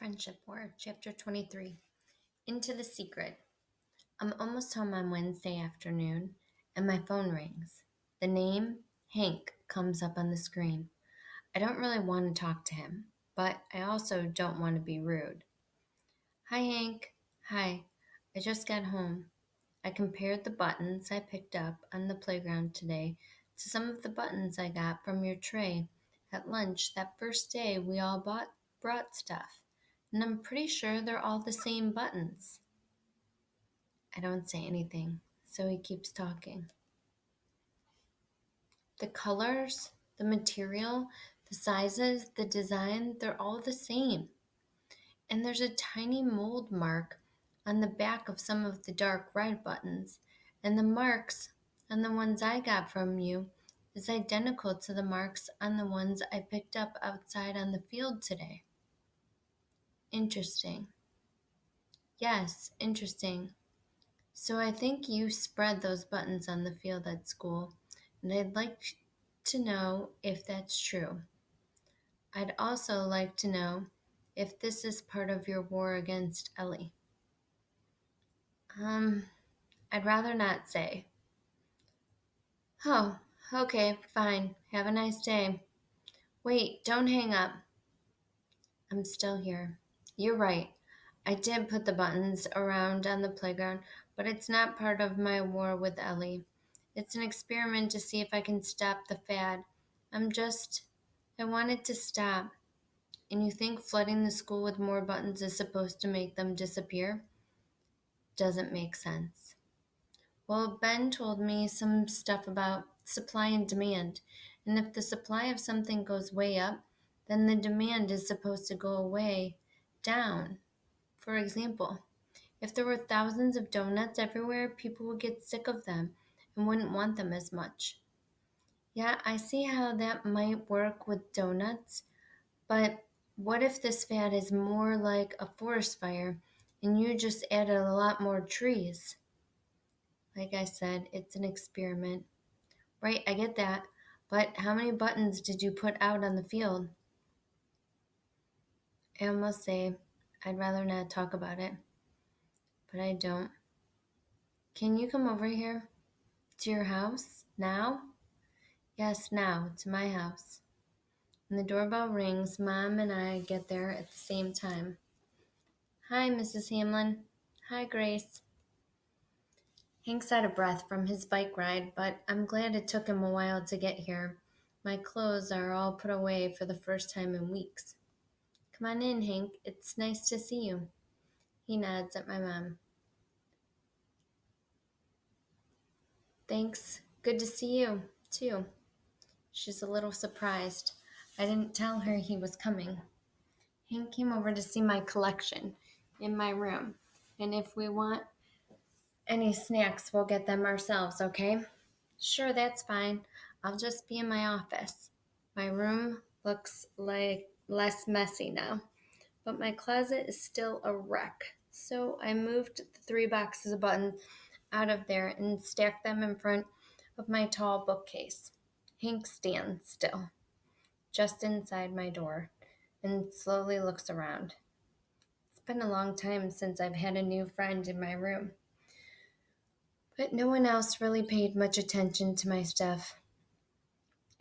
Friendship War, Chapter 23. Into the Secret. I'm almost home on Wednesday afternoon, and my phone rings. The name, Hank, comes up on the screen. I don't really want to talk to him, but I also don't want to be rude. Hi, Hank. Hi. I just got home. I compared the buttons I picked up on the playground today to some of the buttons I got from your tray at lunch that first day we all brought stuff, and I'm pretty sure they're all the same buttons. I don't say anything, so he keeps talking. The colors, the material, the sizes, the design, they're all the same. And there's a tiny mold mark on the back of some of the dark red buttons, and the marks on the ones I got from you is identical to the marks on the ones I picked up outside on the field today. Interesting. Yes, interesting. So I think you spread those buttons on the field at school, and I'd like to know if that's true. I'd also like to know if this is part of your war against Ellie. Um, I'd rather not say. Oh, okay, fine. Have a nice day. Wait, don't hang up. I'm still here. You're right. I did put the buttons around on the playground, but it's not part of my war with Ellie. It's an experiment to see if I can stop the fad. I want it to stop. And you think flooding the school with more buttons is supposed to make them disappear? Doesn't make sense. Well, Ben told me some stuff about supply and demand, and if the supply of something goes way up, then the demand is supposed to go way down. For example, if there were thousands of donuts everywhere, people would get sick of them and wouldn't want them as much. Yeah, I see how that might work with donuts, but what if this fad is more like a forest fire and you just added a lot more trees? Like I said, it's an experiment. Right, I get that. But how many buttons did you put out on the field? I almost say I'd rather not talk about it, but I don't. Can you come over here? To your house? Now? Yes, now, to my house. When the doorbell rings, Mom and I get there at the same time. Hi, Mrs. Hamlin. Hi, Grace. Hank's out of breath from his bike ride, but I'm glad it took him a while to get here. My clothes are all put away for the first time in weeks. Come on in, Hank. It's nice to see you. He nods at my mom. Thanks. Good to see you, too. She's a little surprised. I didn't tell her he was coming. Hank came over to see my collection in my room, and if we want any snacks, we'll get them ourselves, okay? Sure, that's fine. I'll just be in my office. My room looks like less messy now, but my closet is still a wreck. So I moved the 3 boxes of buttons out of there and stacked them in front of my tall bookcase. Hank stands still, just inside my door, and slowly looks around. It's been a long time since I've had a new friend in my room, but no one else really paid much attention to my stuff.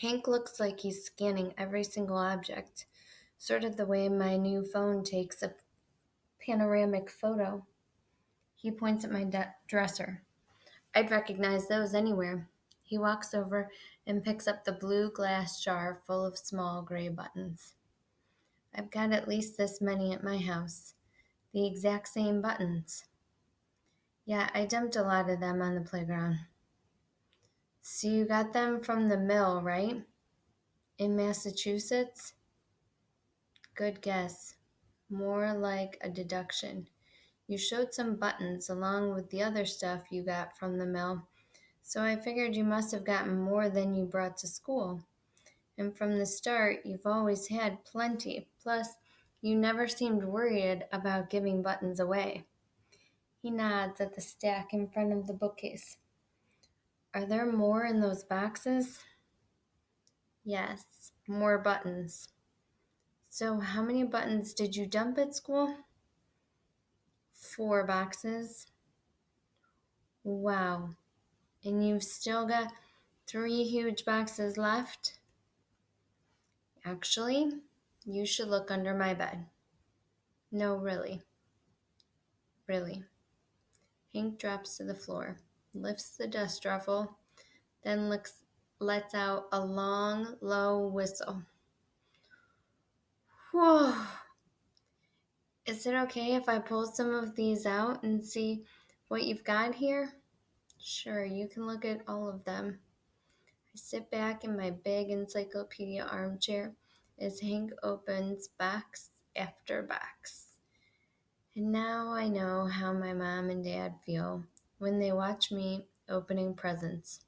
Hank looks like he's scanning every single object, sort of the way my new phone takes a panoramic photo. He points at my dresser. I'd recognize those anywhere. He walks over and picks up the blue glass jar full of small gray buttons. I've got at least this many at my house. The exact same buttons. Yeah, I dumped a lot of them on the playground. So you got them from the mill, right? In Massachusetts? Good guess. More like a deduction. You showed some buttons along with the other stuff you got from the mill, so I figured you must have gotten more than you brought to school. And from the start, you've always had plenty. Plus, you never seemed worried about giving buttons away. He nods at the stack in front of the bookcase. Are there more in those boxes? Yes, more buttons. So, how many buttons did you dump at school? 4 boxes. Wow. And you've still got 3 huge boxes left? Actually, you should look under my bed. No, really. Really. Hank drops to the floor, lifts the dust ruffle, then lets out a long, low whistle. Whoa! Is it okay if I pull some of these out and see what you've got here? Sure, you can look at all of them. I sit back in my big encyclopedia armchair as Hank opens box after box. And now I know how my mom and dad feel when they watch me opening presents.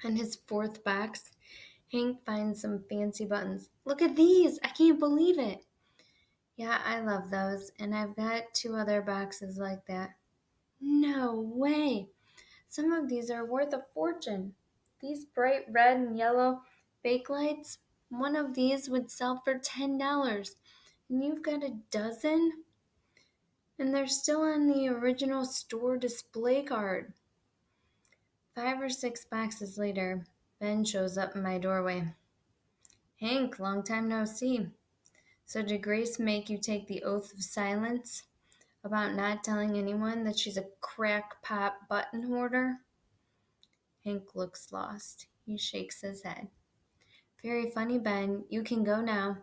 On his 4th box, Hank finds some fancy buttons. Look at these! I can't believe it! Yeah, I love those, and I've got 2 other boxes like that. No way! Some of these are worth a fortune. These bright red and yellow bakelights, one of these would sell for $10. And you've got a dozen? And they're still on the original store display card. 5 or 6 boxes later, Ben shows up in my doorway. Hank, long time no see. So did Grace make you take the oath of silence about not telling anyone that she's a crackpot button hoarder? Hank looks lost. He shakes his head. Very funny, Ben. You can go now.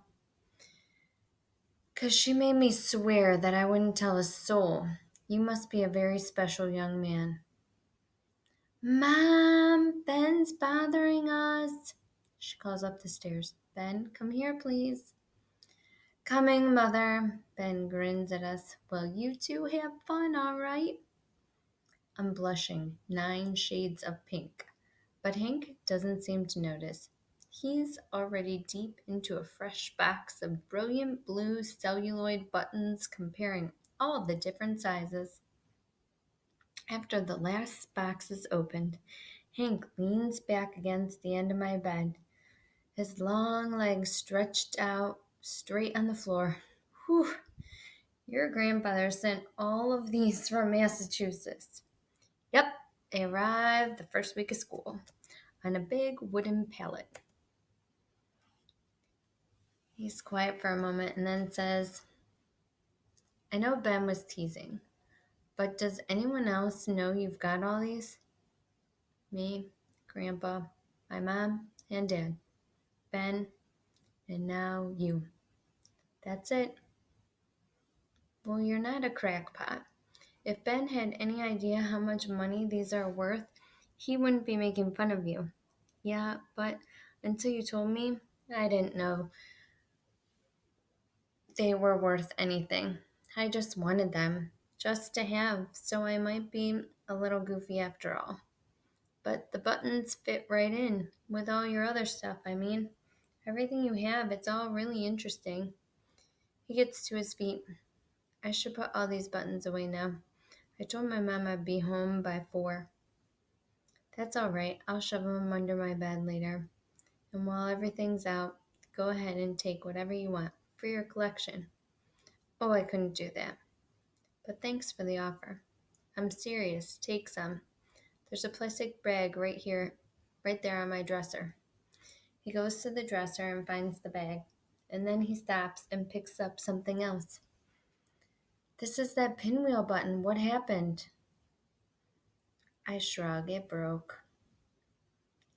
'Cause she made me swear that I wouldn't tell a soul. You must be a very special young man. Mom, Ben's bothering us. She calls up the stairs. Ben, come here, please. Coming, Mother. Ben grins at us. Well, you two have fun, all right? I'm blushing 9 shades of pink. But Hank doesn't seem to notice. He's already deep into a fresh box of brilliant blue celluloid buttons, comparing all the different sizes. After the last box is opened, Hank leans back against the end of my bed, his long legs stretched out straight on the floor. Whew, your grandfather sent all of these from Massachusetts. Yep, they arrived the first week of school on a big wooden pallet. He's quiet for a moment and then says, I know Ben was teasing, but does anyone else know you've got all these? Me, Grandpa, my mom, and Dad, Ben, and now you. That's it. Well, you're not a crackpot. If Ben had any idea how much money these are worth, he wouldn't be making fun of you. Yeah, but until you told me, I didn't know they were worth anything. I just wanted them, just to have, so I might be a little goofy after all. But the buttons fit right in with all your other stuff, I mean. Everything you have, it's all really interesting. He gets to his feet. I should put all these buttons away now. I told my mom I'd be home by 4. That's all right. I'll shove them under my bed later. And while everything's out, go ahead and take whatever you want for your collection. Oh, I couldn't do that. But thanks for the offer. I'm serious. Take some. There's a plastic bag right there on my dresser. He goes to the dresser and finds the bag, and then he stops and picks up something else. This is that pinwheel button. What happened? I shrug. It broke.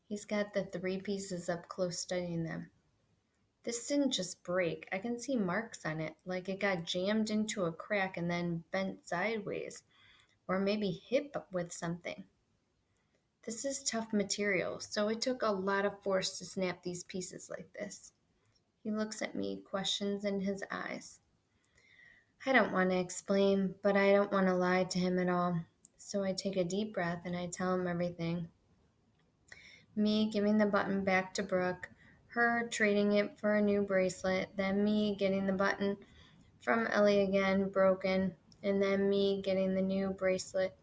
He's got the 3 pieces up close studying them. This didn't just break. I can see marks on it, like it got jammed into a crack and then bent sideways, or maybe hit with something. This is tough material, so it took a lot of force to snap these pieces like this. He looks at me, questions in his eyes. I don't want to explain, but I don't want to lie to him at all. So I take a deep breath and I tell him everything. Me giving the button back to Brooke, her trading it for a new bracelet, then me getting the button from Ellie again, broken, and then me getting the new bracelet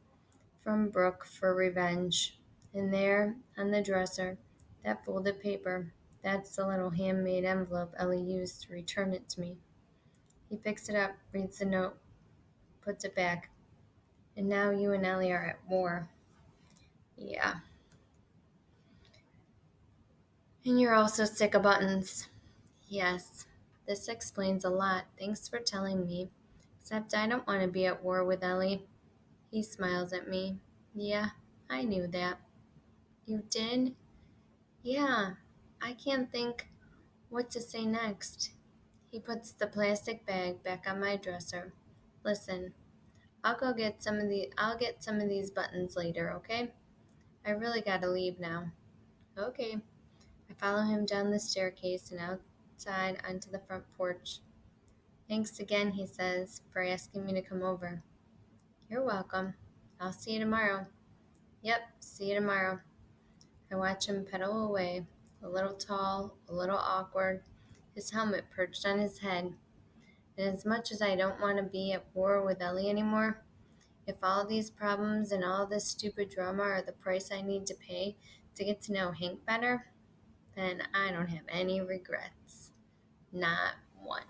from Brooke for revenge. And there, on the dresser, that folded paper, That's the little handmade envelope Ellie used to return it to me. He picks it up, reads the note, puts it back. And now you and Ellie are at war. Yeah. And you're also sick of buttons. Yes. This explains a lot. Thanks for telling me. Except I don't want to be at war with Ellie. He smiles at me. Yeah, I knew that. You did? Yeah. I can't think what to say next. He puts the plastic bag back on my dresser. Listen, I'll get some of these buttons later, okay? I really gotta leave now. Okay. I follow him down the staircase and outside onto the front porch. Thanks again, he says, for asking me to come over. You're welcome. I'll see you tomorrow. Yep, see you tomorrow. I watch him pedal away, a little tall, a little awkward, his helmet perched on his head. And as much as I don't want to be at war with Ellie anymore, if all these problems and all this stupid drama are the price I need to pay to get to know Hank better, then I don't have any regrets. Not one.